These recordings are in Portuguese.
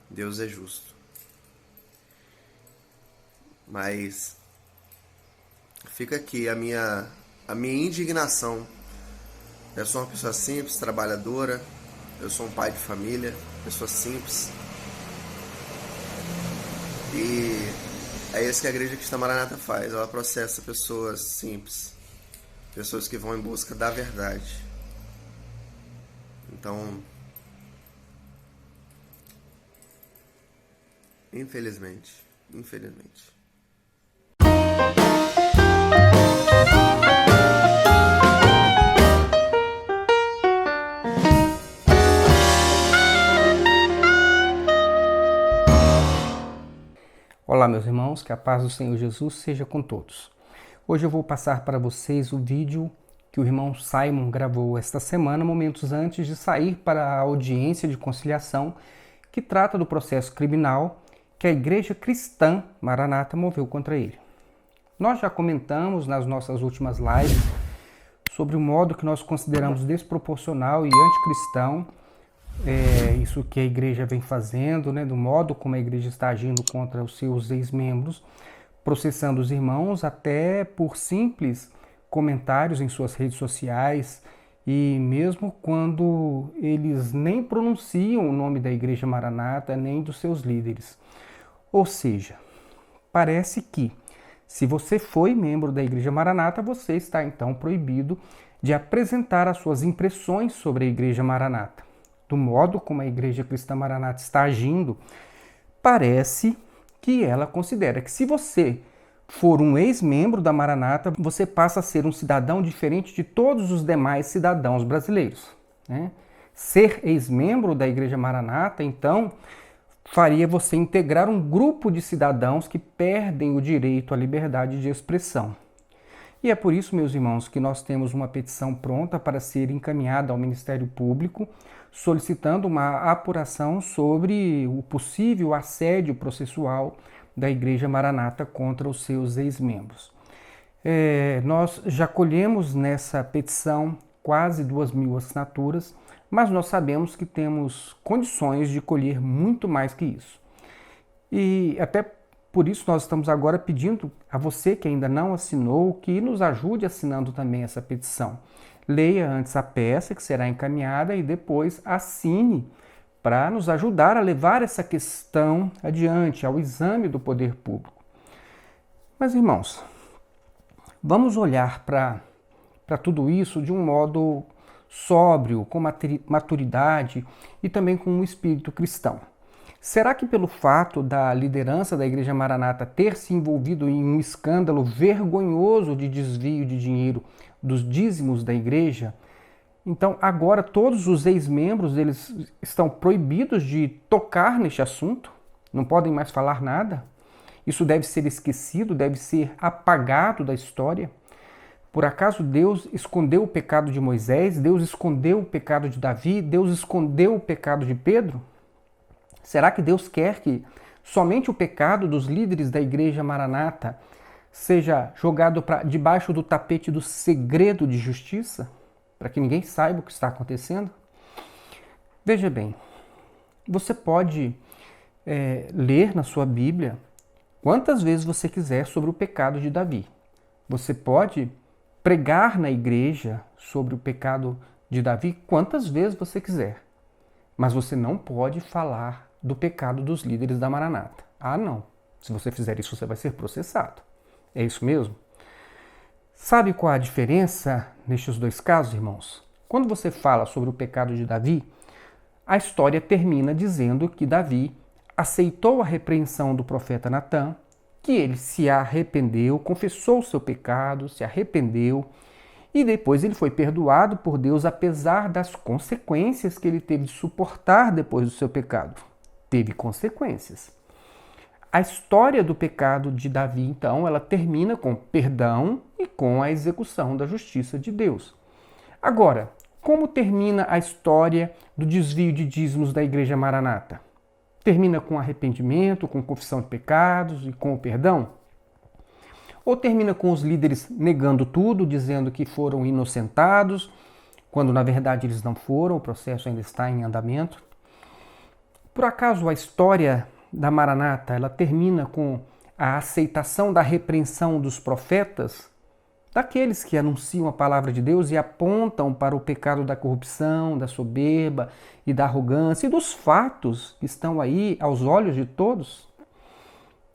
Deus é justo. Mas fica aqui a minha indignação. Eu sou uma pessoa simples, trabalhadora. Eu sou um pai de família, pessoa simples. E é isso que a Igreja Cristã Maranata faz. Ela processa pessoas simples, pessoas que vão em busca da verdade. Então, infelizmente. Olá, meus irmãos, que a paz do Senhor Jesus seja com todos. Hoje eu vou passar para vocês o vídeo que o irmão Simon gravou esta semana, momentos antes de sair para a audiência de conciliação, que trata do processo criminal que a Igreja Cristã Maranata moveu contra ele. Nós já comentamos nas nossas últimas lives sobre o modo que nós consideramos desproporcional e anticristão isso que a igreja vem fazendo, do modo como a igreja está agindo contra os seus ex-membros, processando os irmãos até por simples comentários em suas redes sociais e mesmo quando eles nem pronunciam o nome da Igreja Maranata nem dos seus líderes. Ou seja, parece que se você foi membro da Igreja Maranata, você está então proibido de apresentar as suas impressões sobre a Igreja Maranata. Do modo como a Igreja Cristã Maranata está agindo, parece que ela considera que se você for um ex-membro da Maranata, você passa a ser um cidadão diferente de todos os demais cidadãos brasileiros. Ser ex-membro da Igreja Maranata, então, faria você integrar um grupo de cidadãos que perdem o direito à liberdade de expressão. E é por isso, meus irmãos, que nós temos uma petição pronta para ser encaminhada ao Ministério Público, solicitando uma apuração sobre o possível assédio processual da Igreja Maranata contra os seus ex-membros. Nós já colhemos nessa petição quase 2.000 assinaturas, mas nós sabemos que temos condições de colher muito mais que isso. E até por isso nós estamos agora pedindo a você que ainda não assinou que nos ajude assinando também essa petição. Leia antes a peça que será encaminhada e depois assine para nos ajudar a levar essa questão adiante, ao exame do poder público. Mas, irmãos, vamos olhar para tudo isso de um modo sóbrio, com maturidade e também com um espírito cristão. Será que pelo fato da liderança da Igreja Maranata ter se envolvido em um escândalo vergonhoso de desvio de dinheiro dos dízimos da igreja, então agora todos os ex-membros eles estão proibidos de tocar neste assunto? Não podem mais falar nada? Isso deve ser esquecido, deve ser apagado da história? Por acaso Deus escondeu o pecado de Moisés? Deus escondeu o pecado de Davi? Deus escondeu o pecado de Pedro? Será que Deus quer que somente o pecado dos líderes da Igreja Maranata seja jogado debaixo do tapete do segredo de justiça, para que ninguém saiba o que está acontecendo? Veja bem, você pode ler na sua Bíblia quantas vezes você quiser sobre o pecado de Davi. Você pode pregar na igreja sobre o pecado de Davi quantas vezes você quiser, mas você não pode falar do pecado dos líderes da Maranata. Ah, não. Se você fizer isso, você vai ser processado. É isso mesmo? Sabe qual a diferença nestes dois casos, irmãos? Quando você fala sobre o pecado de Davi, a história termina dizendo que Davi aceitou a repreensão do profeta Natã, que ele se arrependeu, confessou o seu pecado, se arrependeu, e depois ele foi perdoado por Deus, apesar das consequências que ele teve de suportar depois do seu pecado. Teve consequências. A história do pecado de Davi, então, ela termina com perdão e com a execução da justiça de Deus. Agora, como termina a história do desvio de dízimos da Igreja Maranata? Termina com arrependimento, com confissão de pecados e com o perdão? Ou termina com os líderes negando tudo, dizendo que foram inocentados, quando na verdade eles não foram, o processo ainda está em andamento? Por acaso a história da Maranata, ela termina com a aceitação da repreensão dos profetas, daqueles que anunciam a palavra de Deus e apontam para o pecado da corrupção, da soberba e da arrogância e dos fatos que estão aí aos olhos de todos?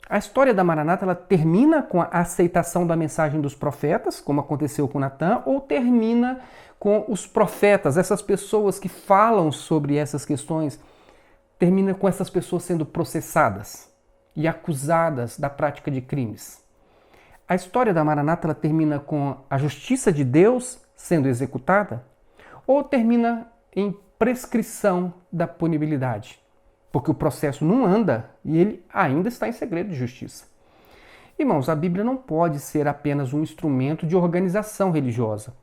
A história da Maranata ela termina com a aceitação da mensagem dos profetas, como aconteceu com Natã, ou termina com os profetas, essas pessoas que falam sobre essas questões, termina com essas pessoas sendo processadas e acusadas da prática de crimes? A história da Maranata ela termina com a justiça de Deus sendo executada, ou termina em prescrição da punibilidade? Porque o processo não anda e ele ainda está em segredo de justiça. Irmãos, a Bíblia não pode ser apenas um instrumento de organização religiosa.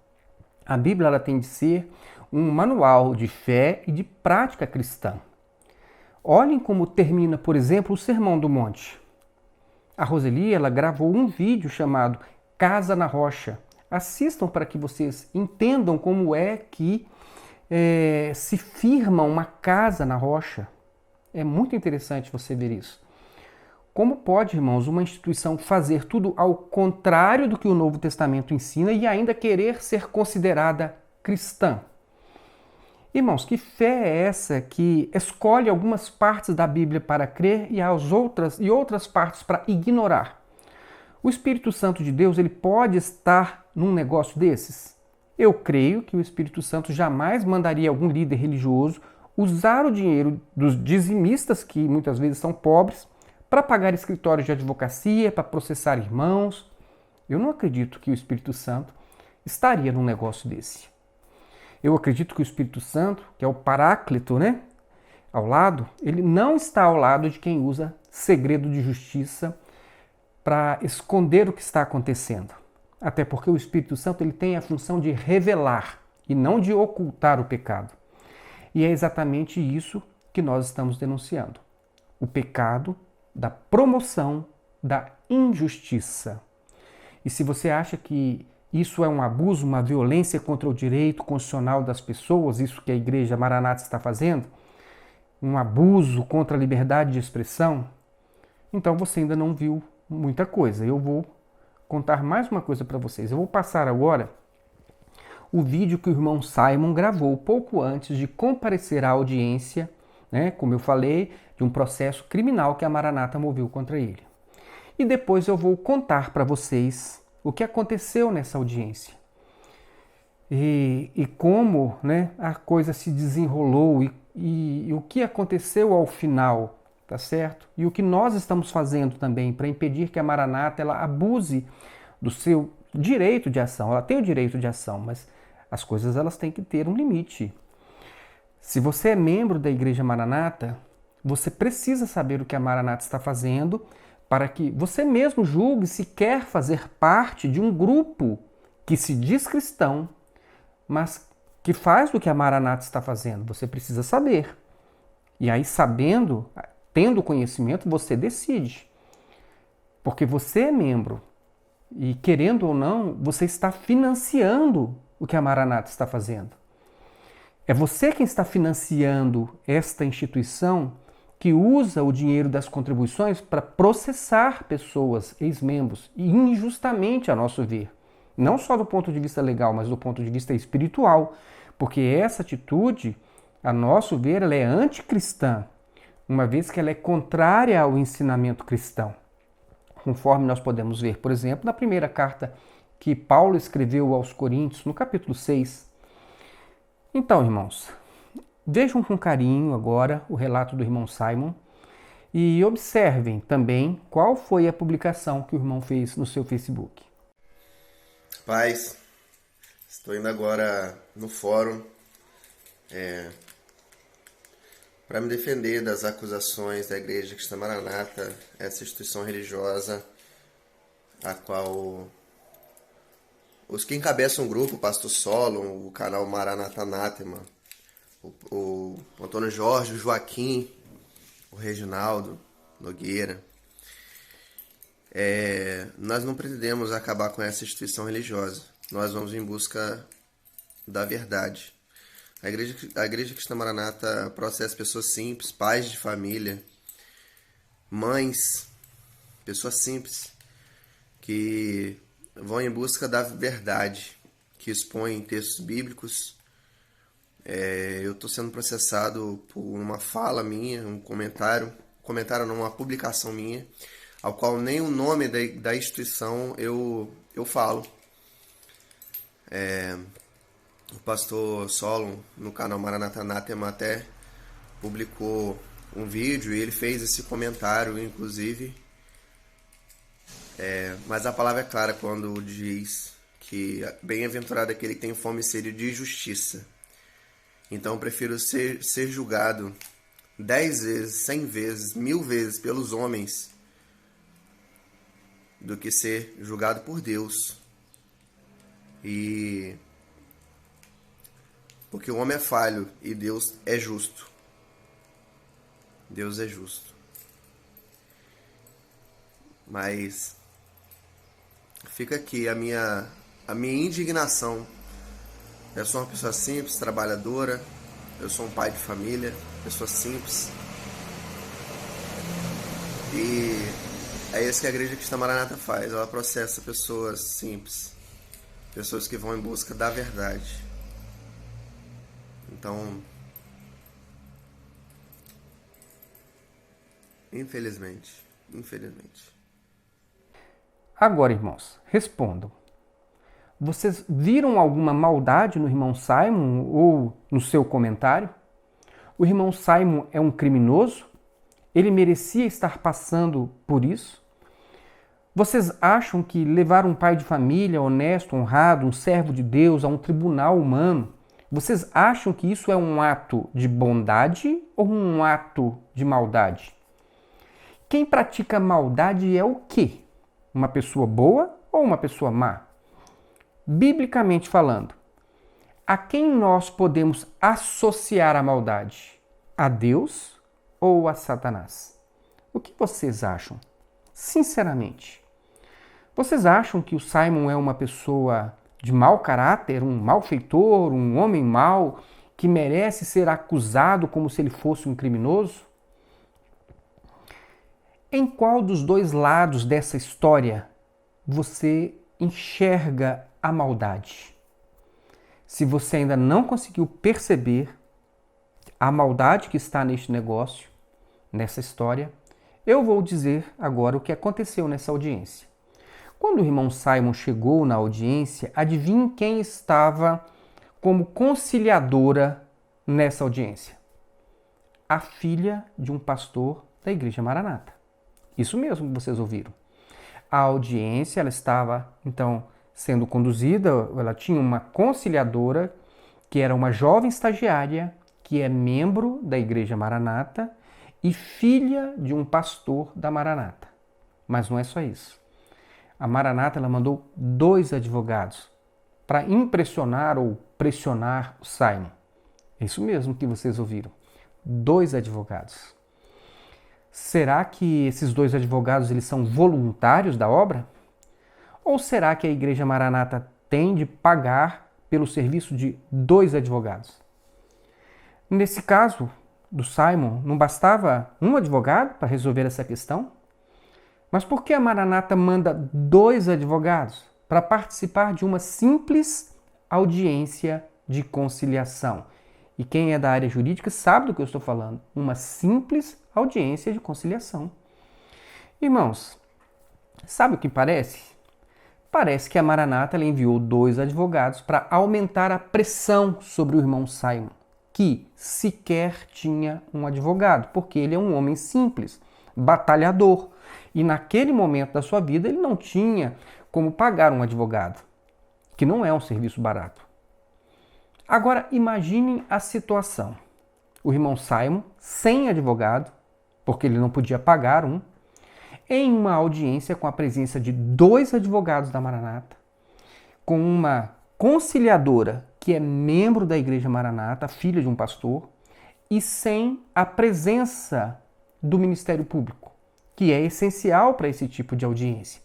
A Bíblia ela tem de ser um manual de fé e de prática cristã. Olhem como termina, por exemplo, o Sermão do Monte. A Roseli ela gravou um vídeo chamado Casa na Rocha. Assistam para que vocês entendam como é que se firma uma casa na rocha. É muito interessante você ver isso. Como pode, irmãos, uma instituição fazer tudo ao contrário do que o Novo Testamento ensina e ainda querer ser considerada cristã? Irmãos, que fé é essa que escolhe algumas partes da Bíblia para crer e outras partes para ignorar? O Espírito Santo de Deus ele pode estar num negócio desses? Eu creio que o Espírito Santo jamais mandaria algum líder religioso usar o dinheiro dos dizimistas, que muitas vezes são pobres, para pagar escritórios de advocacia, para processar irmãos. Eu não acredito que o Espírito Santo estaria num negócio desse. Eu acredito que o Espírito Santo, que é o Paráclito, ao lado, ele não está ao lado de quem usa segredo de justiça para esconder o que está acontecendo. Até porque o Espírito Santo ele tem a função de revelar e não de ocultar o pecado. E é exatamente isso que nós estamos denunciando. O pecado da promoção da injustiça. E se você acha que isso é um abuso, uma violência contra o direito constitucional das pessoas, isso que a Igreja Maranata está fazendo, um abuso contra a liberdade de expressão, então você ainda não viu muita coisa. Eu vou contar mais uma coisa para vocês. Eu vou passar agora o vídeo que o irmão Simon gravou pouco antes de comparecer à audiência, como eu falei, de um processo criminal que a Maranata moveu contra ele. E depois eu vou contar para vocês o que aconteceu nessa audiência. E como a coisa se desenrolou e o que aconteceu ao final, tá certo? E o que nós estamos fazendo também para impedir que a Maranata ela abuse do seu direito de ação. Ela tem o direito de ação, mas as coisas elas têm que ter um limite. Se você é membro da Igreja Maranata, você precisa saber o que a Maranata está fazendo para que você mesmo julgue se quer fazer parte de um grupo que se diz cristão, mas que faz o que a Maranata está fazendo. Você precisa saber. E aí, sabendo, tendo conhecimento, você decide. Porque você é membro e, querendo ou não, você está financiando o que a Maranata está fazendo. É você quem está financiando esta instituição que usa o dinheiro das contribuições para processar pessoas, ex-membros, injustamente, a nosso ver. Não só do ponto de vista legal, mas do ponto de vista espiritual. Porque essa atitude, a nosso ver, ela é anticristã, uma vez que ela é contrária ao ensinamento cristão. Conforme nós podemos ver, por exemplo, na primeira carta que Paulo escreveu aos Coríntios, no capítulo 6. Então, irmãos, vejam com carinho agora o relato do irmão Simon e observem também qual foi a publicação que o irmão fez no seu Facebook. Paz, estou indo agora no fórum para me defender das acusações da Igreja Cristã Maranata, essa instituição religiosa a qual os que encabeçam o grupo, o Pastor Solon, o canal Maranata Anátema, o Antônio Jorge, o Joaquim, o Reginaldo Nogueira, nós não pretendemos acabar com essa instituição religiosa. Nós vamos em busca da verdade. A igreja Cristã Maranata processa pessoas simples, pais de família, mães, pessoas simples, que vão em busca da verdade, que expõem textos bíblicos. Eu estou sendo processado por uma fala minha, um comentário não, uma publicação minha, ao qual nem o nome da instituição eu falo. O pastor Solon, no canal Maranata Anátema, até publicou um vídeo e ele fez esse comentário, inclusive. Mas a palavra é clara quando diz que bem-aventurado é aquele que tem fome e sede de justiça. Então eu prefiro ser julgado 10 vezes, 100 vezes, 1000 vezes pelos homens do que ser julgado por Deus. Porque o homem é falho e Deus é justo. Deus é justo. Mas fica aqui a minha indignação. Eu sou uma pessoa simples, trabalhadora. Eu sou um pai de família, pessoa simples. E é isso que a Igreja Cristã Maranata faz. Ela processa pessoas simples, pessoas que vão em busca da verdade. Então, infelizmente. Agora, irmãos, respondam. Vocês viram alguma maldade no irmão Simon ou no seu comentário? O irmão Simon é um criminoso? Ele merecia estar passando por isso? Vocês acham que levar um pai de família honesto, honrado, um servo de Deus a um tribunal humano, vocês acham que isso é um ato de bondade ou um ato de maldade? Quem pratica maldade é o quê? Uma pessoa boa ou uma pessoa má? Biblicamente falando, a quem nós podemos associar a maldade? A Deus ou a Satanás? O que vocês acham? Sinceramente, vocês acham que o Simon é uma pessoa de mau caráter, um malfeitor, um homem mau, que merece ser acusado como se ele fosse um criminoso? Em qual dos dois lados dessa história você enxerga a maldade? Se você ainda não conseguiu perceber a maldade que está neste negócio, nessa história, eu vou dizer agora o que aconteceu nessa audiência. Quando o irmão Simon chegou na audiência, adivinhe quem estava como conciliadora nessa audiência? A filha de um pastor da Igreja Maranata. Isso mesmo que vocês ouviram. A audiência ela estava, então, sendo conduzida, ela tinha uma conciliadora, que era uma jovem estagiária, que é membro da Igreja Maranata e filha de um pastor da Maranata. Mas não é só isso. A Maranata ela mandou 2 advogados para impressionar ou pressionar o Simon. É isso mesmo que vocês ouviram. 2 advogados. Será que esses 2 advogados eles são voluntários da obra? Ou será que a Igreja Maranata tem de pagar pelo serviço de 2 advogados? Nesse caso do Simon, não bastava um advogado para resolver essa questão? Mas por que a Maranata manda 2 advogados para participar de uma simples audiência de conciliação? E quem é da área jurídica sabe do que eu estou falando. Uma simples audiência de conciliação. Irmãos, sabe o que parece? Parece que a Maranata ela enviou 2 advogados para aumentar a pressão sobre o irmão Simon, que sequer tinha um advogado, porque ele é um homem simples, batalhador. E naquele momento da sua vida ele não tinha como pagar um advogado, que não é um serviço barato. Agora imaginem a situação. O irmão Simon, sem advogado, porque ele não podia pagar um, em uma audiência com a presença de 2 advogados da Maranata, com uma conciliadora que é membro da Igreja Maranata, filha de um pastor, e sem a presença do Ministério Público, que é essencial para esse tipo de audiência.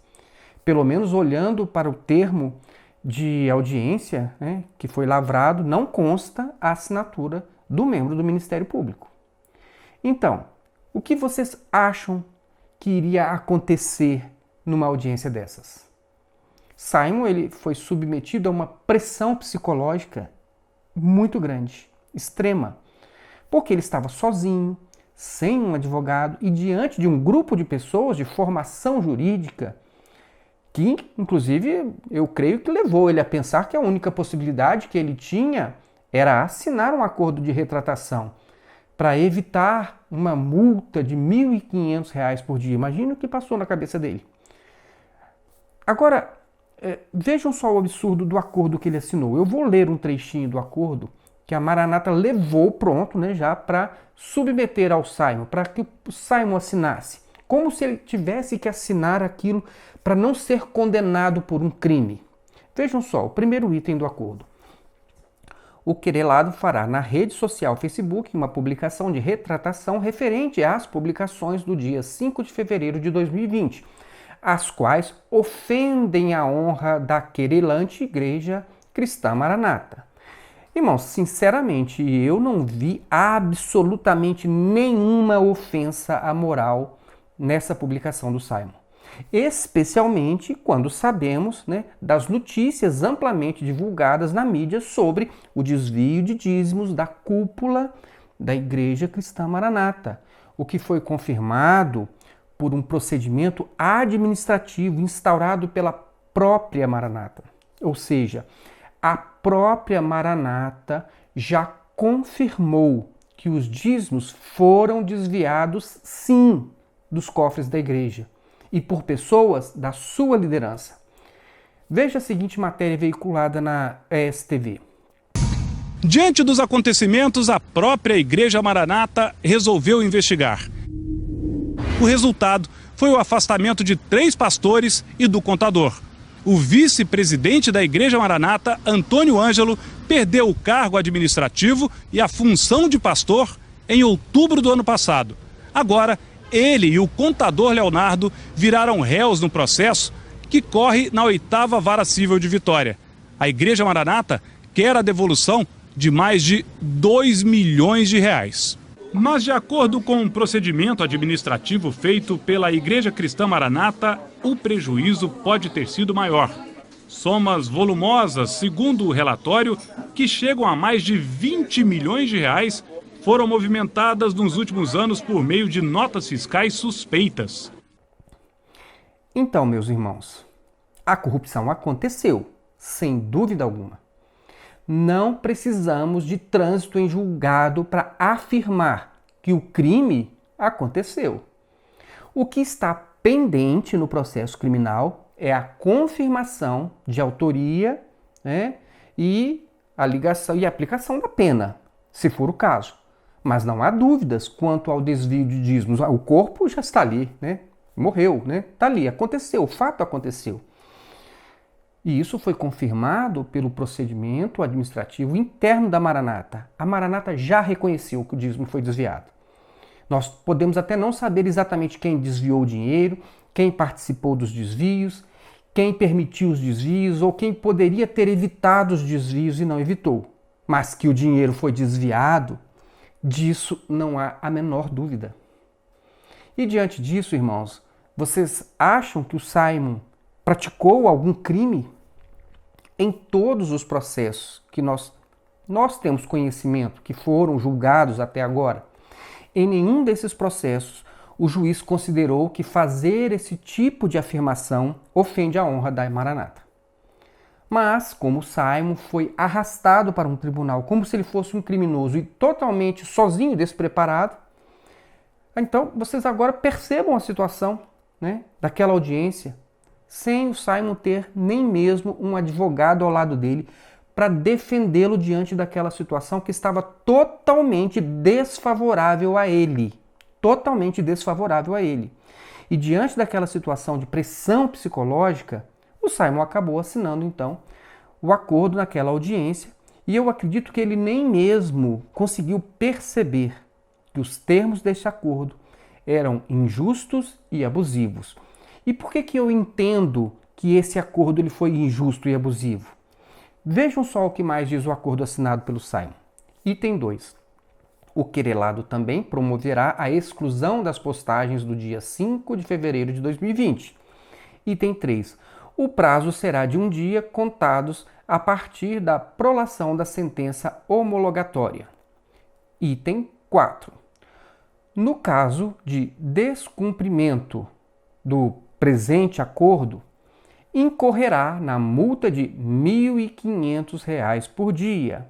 Pelo menos olhando para o termo de audiência, né, que foi lavrado, não consta a assinatura do membro do Ministério Público. Então, o que vocês acham que iria acontecer numa audiência dessas? Simon ele foi submetido a uma pressão psicológica muito grande, extrema, porque ele estava sozinho, sem um advogado e diante de um grupo de pessoas de formação jurídica que, inclusive, eu creio que levou ele a pensar que a única possibilidade que ele tinha era assinar um acordo de retratação para evitar uma multa de R$ 1.500 por dia. Imagina o que passou na cabeça dele. Agora, vejam só o absurdo do acordo que ele assinou. Eu vou ler um trechinho do acordo que a Maranata levou pronto, né, já para submeter ao Simon, para que o Simon assinasse. Como se ele tivesse que assinar aquilo para não ser condenado por um crime. Vejam só, o primeiro item do acordo. O querelado fará na rede social Facebook uma publicação de retratação referente às publicações do dia 5 de fevereiro de 2020, as quais ofendem a honra da querelante Igreja Cristã Maranata. Irmãos, sinceramente, eu não vi absolutamente nenhuma ofensa à moral nessa publicação do Simon. Especialmente quando sabemos, né, das notícias amplamente divulgadas na mídia sobre o desvio de dízimos da cúpula da Igreja Cristã Maranata, o que foi confirmado por um procedimento administrativo instaurado pela própria Maranata. Ou seja, a própria Maranata já confirmou que os dízimos foram desviados, sim, dos cofres da igreja e por pessoas da sua liderança. Veja a seguinte matéria veiculada na ESTV. Diante dos acontecimentos, a própria Igreja Maranata resolveu investigar. O resultado foi o afastamento de 3 pastores e do contador. O vice-presidente da Igreja Maranata, Antônio Ângelo, perdeu o cargo administrativo e a função de pastor em outubro do ano passado. Agora, ele e o contador Leonardo viraram réus no processo que corre na 8ª Vara Civil de Vitória. A Igreja Maranata quer a devolução de mais de R$2 milhões. Mas, de acordo com um procedimento administrativo feito pela Igreja Cristã Maranata, o prejuízo pode ter sido maior. Somas volumosas, segundo o relatório, que chegam a mais de R$20 milhões, foram movimentadas nos últimos anos por meio de notas fiscais suspeitas. Então, meus irmãos, a corrupção aconteceu, sem dúvida alguma. Não precisamos de trânsito em julgado para afirmar que o crime aconteceu. O que está pendente no processo criminal é a confirmação de autoria, né, e a ligação e a aplicação da pena, se for o caso. Mas não há dúvidas quanto ao desvio de dízimos. O corpo já está ali, né? Morreu, né? Está ali, aconteceu, o fato aconteceu. E isso foi confirmado pelo procedimento administrativo interno da Maranata. A Maranata já reconheceu que o dízimo foi desviado. Nós podemos até não saber exatamente quem desviou o dinheiro, quem participou dos desvios, quem permitiu os desvios ou quem poderia ter evitado os desvios e não evitou. Mas que o dinheiro foi desviado, disso não há a menor dúvida. E diante disso, irmãos, vocês acham que o Simon praticou algum crime? Em todos os processos que nós temos conhecimento, que foram julgados até agora, em nenhum desses processos o juiz considerou que fazer esse tipo de afirmação ofende a honra da Maranata. Mas, como Simon foi arrastado para um tribunal como se ele fosse um criminoso e totalmente sozinho e despreparado, então vocês agora percebam a situação, né, daquela audiência, sem o Simon ter nem mesmo um advogado ao lado dele para defendê-lo diante daquela situação que estava totalmente desfavorável a ele. Totalmente desfavorável a ele. E diante daquela situação de pressão psicológica, o Simon acabou assinando, então, o acordo naquela audiência, e eu acredito que ele nem mesmo conseguiu perceber que os termos deste acordo eram injustos e abusivos. E por que eu entendo que esse acordo ele foi injusto e abusivo? Vejam só o que mais diz o acordo assinado pelo Simon. Item 2. O querelado também promoverá a exclusão das postagens do dia 5 de fevereiro de 2020. Item 3. O prazo será de um dia contados a partir da prolação da sentença homologatória. Item 4. No caso de descumprimento do presente acordo, incorrerá na multa de R$ 1.500 por dia.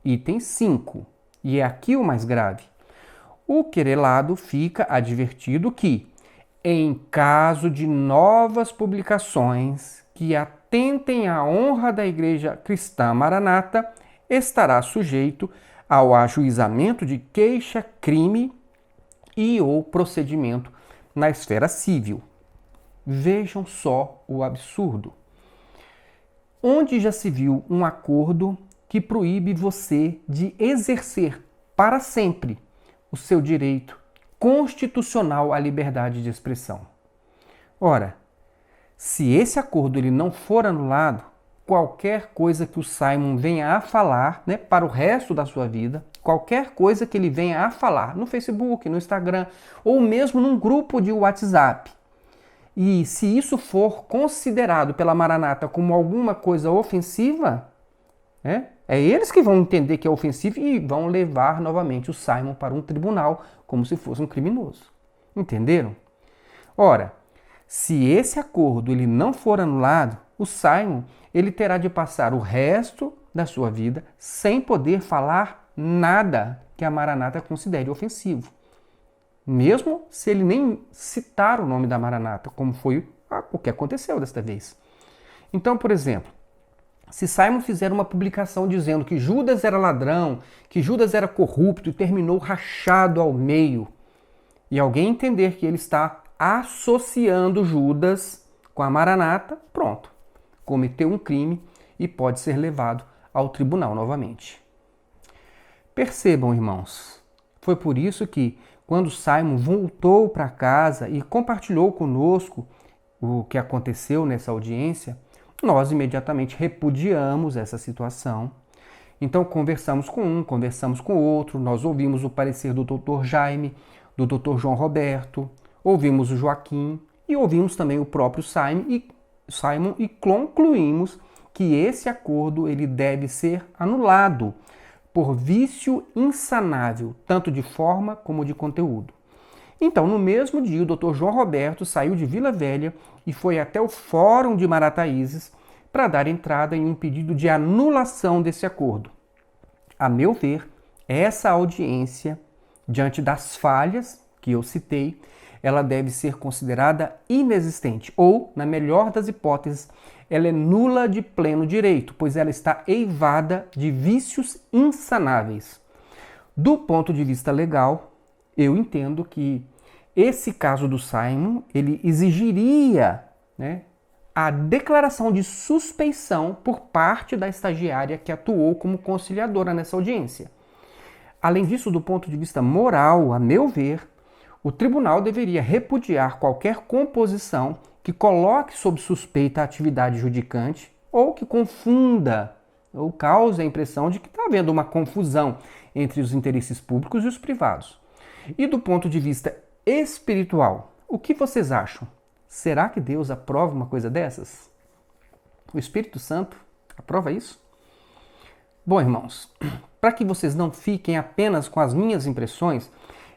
Item 5. E é aqui o mais grave. O querelado fica advertido que, em caso de novas publicações que atentem à honra da Igreja Cristã Maranata, estará sujeito ao ajuizamento de queixa-crime e ou procedimento na esfera civil. Vejam só o absurdo. Onde já se viu um acordo que proíbe você de exercer para sempre o seu direito constitucional à liberdade de expressão? Ora, se esse acordo ele não for anulado, qualquer coisa que o Simon venha a falar, para o resto da sua vida, qualquer coisa que ele venha a falar no Facebook, no Instagram, ou mesmo num grupo de WhatsApp, e se isso for considerado pela Maranata como alguma coisa ofensiva, é eles que vão entender que é ofensivo e vão levar novamente o Simon para um tribunal como se fosse um criminoso. Entenderam? Ora, se esse acordo ele não for anulado, o Simon ele terá de passar o resto da sua vida sem poder falar nada que a Maranata considere ofensivo. Mesmo se ele nem citar o nome da Maranata, como foi o que aconteceu desta vez. Então, por exemplo, se Simon fizer uma publicação dizendo que Judas era ladrão, que Judas era corrupto e terminou rachado ao meio, e alguém entender que ele está associando Judas com a Maranata, pronto, cometeu um crime e pode ser levado ao tribunal novamente. Percebam, irmãos, foi por isso que quando Simon voltou para casa e compartilhou conosco o que aconteceu nessa audiência, nós imediatamente repudiamos essa situação. Então conversamos com um, conversamos com o outro, nós ouvimos o parecer do Dr. Jaime, do Dr. João Roberto, ouvimos o Joaquim e ouvimos também o próprio Simon e concluímos que esse acordo ele deve ser anulado por vício insanável, tanto de forma como de conteúdo. Então, no mesmo dia, o Dr. João Roberto saiu de Vila Velha e foi até o Fórum de Marataízes para dar entrada em um pedido de anulação desse acordo. A meu ver, essa audiência, diante das falhas que eu citei, ela deve ser considerada inexistente ou, na melhor das hipóteses, ela é nula de pleno direito, pois ela está eivada de vícios insanáveis. Do ponto de vista legal, eu entendo que esse caso do Simon, ele exigiria a declaração de suspeição por parte da estagiária que atuou como conciliadora nessa audiência. Além disso, do ponto de vista moral, a meu ver, o tribunal deveria repudiar qualquer composição que coloque sob suspeita a atividade judicante ou que confunda ou cause a impressão de que está havendo uma confusão entre os interesses públicos e os privados. E do ponto de vista espiritual, o que vocês acham? Será que Deus aprova uma coisa dessas? O Espírito Santo aprova isso? Bom, irmãos, para que vocês não fiquem apenas com as minhas impressões,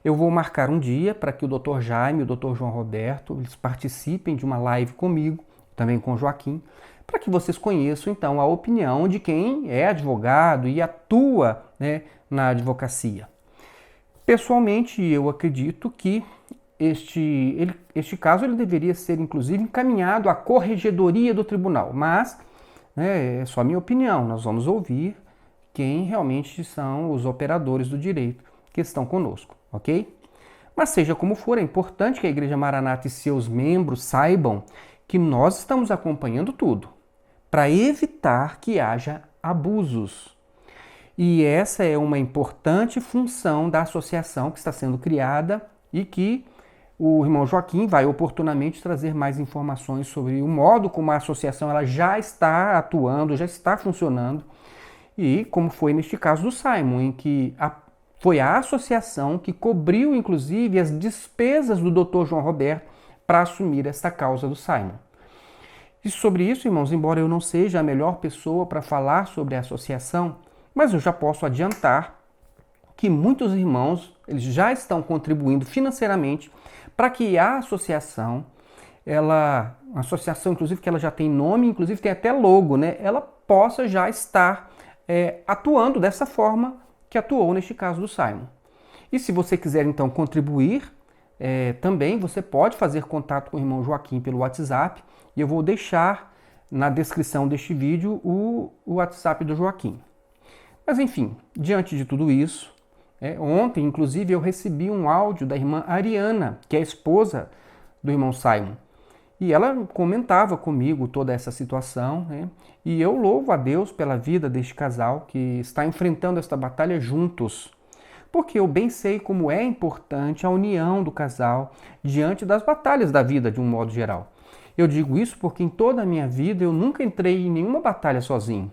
eu vou marcar um dia para que o Dr. Jaime e o Dr. João Roberto eles participem de uma live comigo, também com o Joaquim, para que vocês conheçam então a opinião de quem é advogado e atua na advocacia. Pessoalmente, eu acredito que este caso ele deveria ser, inclusive, encaminhado à corregedoria do tribunal, mas é só a minha opinião, nós vamos ouvir quem realmente são os operadores do direito que estão conosco, ok? Mas seja como for, é importante que a Igreja Maranata e seus membros saibam que nós estamos acompanhando tudo, para evitar que haja abusos. E essa é uma importante função da associação que está sendo criada e que o irmão Joaquim vai oportunamente trazer mais informações sobre o modo como a associação ela já está atuando, já está funcionando, e como foi neste caso do Simon, em que foi a associação que cobriu, inclusive, as despesas do Dr. João Roberto para assumir esta causa do Simon. E sobre isso, irmãos, embora eu não seja a melhor pessoa para falar sobre a associação, mas eu já posso adiantar que muitos irmãos eles já estão contribuindo financeiramente para que a associação, uma associação inclusive que ela já tem nome, inclusive tem até logo, né? Ela possa já estar atuando dessa forma que atuou neste caso do Simon. E se você quiser então contribuir, também você pode fazer contato com o irmão Joaquim pelo WhatsApp, e eu vou deixar na descrição deste vídeo o WhatsApp do Joaquim. Mas enfim, diante de tudo isso, ontem, inclusive, eu recebi um áudio da irmã Ariana, que é a esposa do irmão Simon. E ela comentava comigo toda essa situação, né? E eu louvo a Deus pela vida deste casal que está enfrentando esta batalha juntos. Porque eu bem sei como é importante a união do casal diante das batalhas da vida, de um modo geral. Eu digo isso porque em toda a minha vida eu nunca entrei em nenhuma batalha sozinho.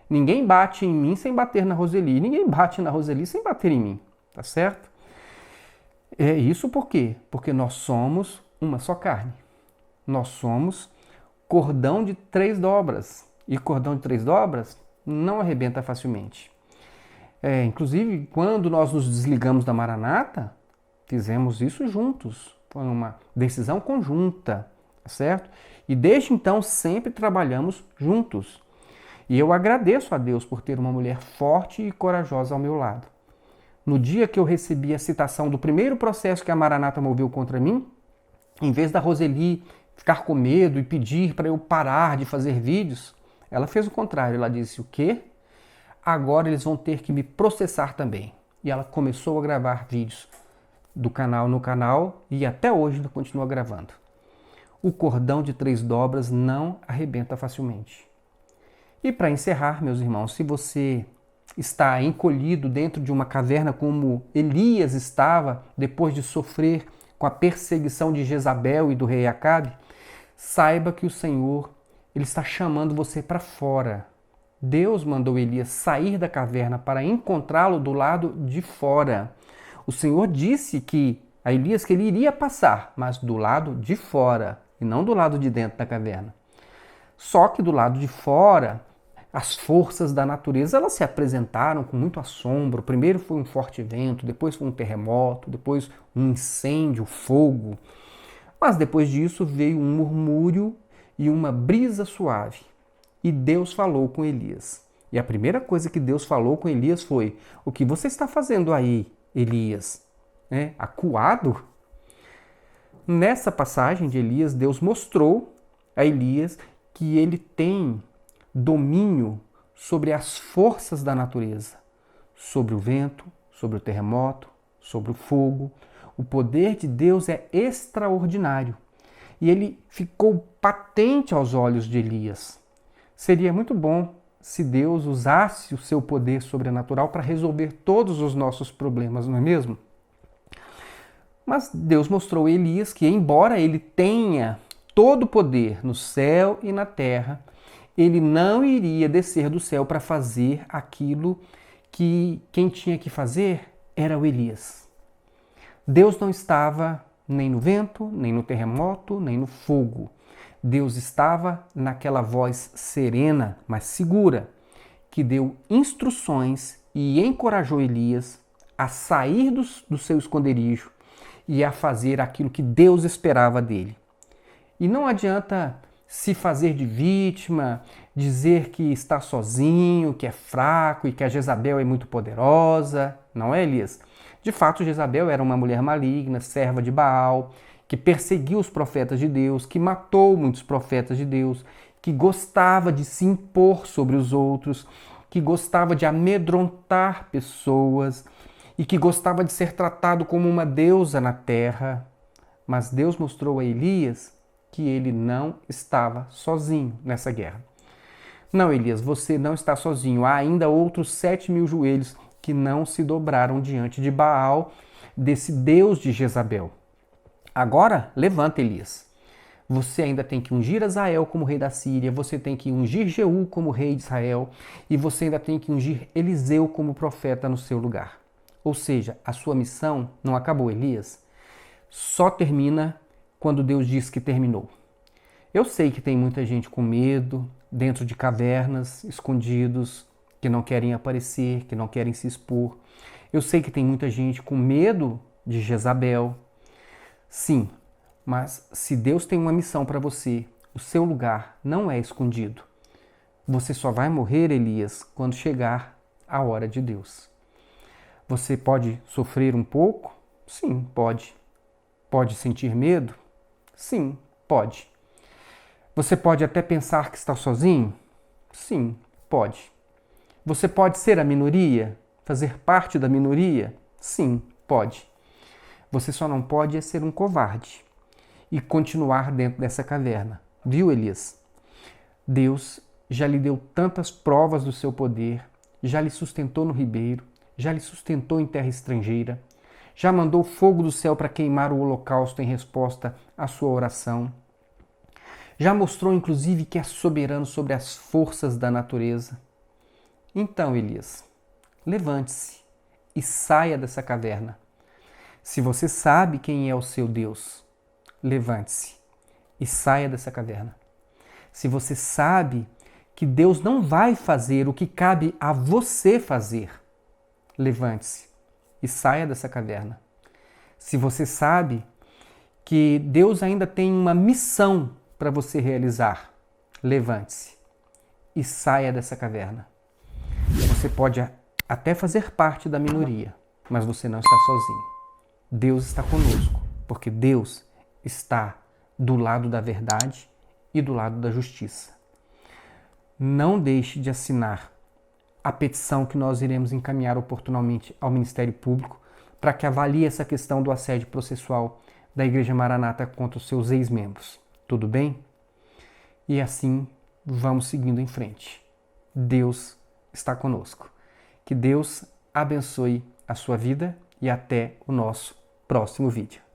Ninguém bate em mim sem bater na Roseli. Ninguém bate na Roseli sem bater em mim. Tá certo? Isso por quê? Porque nós somos uma só carne. Nós somos cordão de 3 dobras. E cordão de 3 dobras não arrebenta facilmente. Inclusive, quando nós nos desligamos da Maranata, fizemos isso juntos. Foi uma decisão conjunta. Tá certo? E desde então sempre trabalhamos juntos. E eu agradeço a Deus por ter uma mulher forte e corajosa ao meu lado. No dia que eu recebi a citação do primeiro processo que a Maranata moveu contra mim, em vez da Roseli ficar com medo e pedir para eu parar de fazer vídeos, ela fez o contrário. Ela disse: o quê? Agora eles vão ter que me processar também. E ela começou a gravar vídeos do canal no canal e até hoje ela continua gravando. O cordão de 3 dobras não arrebenta facilmente. E para encerrar, meus irmãos, se você está encolhido dentro de uma caverna como Elias estava depois de sofrer com a perseguição de Jezabel e do rei Acabe, saiba que o Senhor ele está chamando você para fora. Deus mandou Elias sair da caverna para encontrá-lo do lado de fora. O Senhor disse a Elias que ele iria passar, mas do lado de fora e não do lado de dentro da caverna. Só que do lado de fora, as forças da natureza elas se apresentaram com muito assombro. Primeiro foi um forte vento, depois foi um terremoto, depois um incêndio, fogo. Mas depois disso veio um murmúrio e uma brisa suave. E Deus falou com Elias. E a primeira coisa que Deus falou com Elias foi: o que você está fazendo aí, Elias? Acuado? Nessa passagem de Elias, Deus mostrou a Elias que ele tem domínio sobre as forças da natureza, sobre o vento, sobre o terremoto, sobre o fogo. O poder de Deus é extraordinário e ele ficou patente aos olhos de Elias. Seria muito bom se Deus usasse o seu poder sobrenatural para resolver todos os nossos problemas, não é mesmo? Mas Deus mostrou a Elias que, embora ele tenha todo o poder no céu e na terra, ele não iria descer do céu para fazer aquilo que quem tinha que fazer era o Elias. Deus não estava nem no vento, nem no terremoto, nem no fogo. Deus estava naquela voz serena, mas segura, que deu instruções e encorajou Elias a sair do seu esconderijo e a fazer aquilo que Deus esperava dele. E não adianta se fazer de vítima, dizer que está sozinho, que é fraco e que a Jezabel é muito poderosa. Não é, Elias? De fato, Jezabel era uma mulher maligna, serva de Baal, que perseguiu os profetas de Deus, que matou muitos profetas de Deus, que gostava de se impor sobre os outros, que gostava de amedrontar pessoas e que gostava de ser tratado como uma deusa na terra. Mas Deus mostrou a Elias que ele não estava sozinho nessa guerra. Não, Elias, você não está sozinho. Há ainda outros 7.000 joelhos que não se dobraram diante de Baal, desse Deus de Jezabel. Agora, levanta, Elias. Você ainda tem que ungir Azael como rei da Síria, você tem que ungir Jeú como rei de Israel e você ainda tem que ungir Eliseu como profeta no seu lugar. Ou seja, a sua missão não acabou, Elias. Só termina quando Deus diz que terminou. Eu sei que tem muita gente com medo, dentro de cavernas, escondidos, que não querem aparecer, que não querem se expor. Eu sei que tem muita gente com medo de Jezabel. Sim, mas se Deus tem uma missão para você, o seu lugar não é escondido. Você só vai morrer, Elias, quando chegar a hora de Deus. Você pode sofrer um pouco? Sim, pode. Pode sentir medo? Sim, pode. Você pode até pensar que está sozinho? Sim, pode. Você pode ser a minoria? Fazer parte da minoria? Sim, pode. Você só não pode ser um covarde e continuar dentro dessa caverna. Viu, Elias? Deus já lhe deu tantas provas do seu poder, já lhe sustentou no ribeiro, já lhe sustentou em terra estrangeira, já mandou fogo do céu para queimar o holocausto em resposta à sua oração. Já mostrou, inclusive, que é soberano sobre as forças da natureza. Então, Elias, levante-se e saia dessa caverna. Se você sabe quem é o seu Deus, levante-se e saia dessa caverna. Se você sabe que Deus não vai fazer o que cabe a você fazer, levante-se e saia dessa caverna. Se você sabe que Deus ainda tem uma missão para você realizar, levante-se e saia dessa caverna. Você pode até fazer parte da minoria, mas você não está sozinho. Deus está conosco, porque Deus está do lado da verdade e do lado da justiça. Não deixe de assinar a petição que nós iremos encaminhar oportunamente ao Ministério Público para que avalie essa questão do assédio processual da Igreja Maranata contra os seus ex-membros. Tudo bem? E assim vamos seguindo em frente. Deus está conosco. Que Deus abençoe a sua vida e até o nosso próximo vídeo.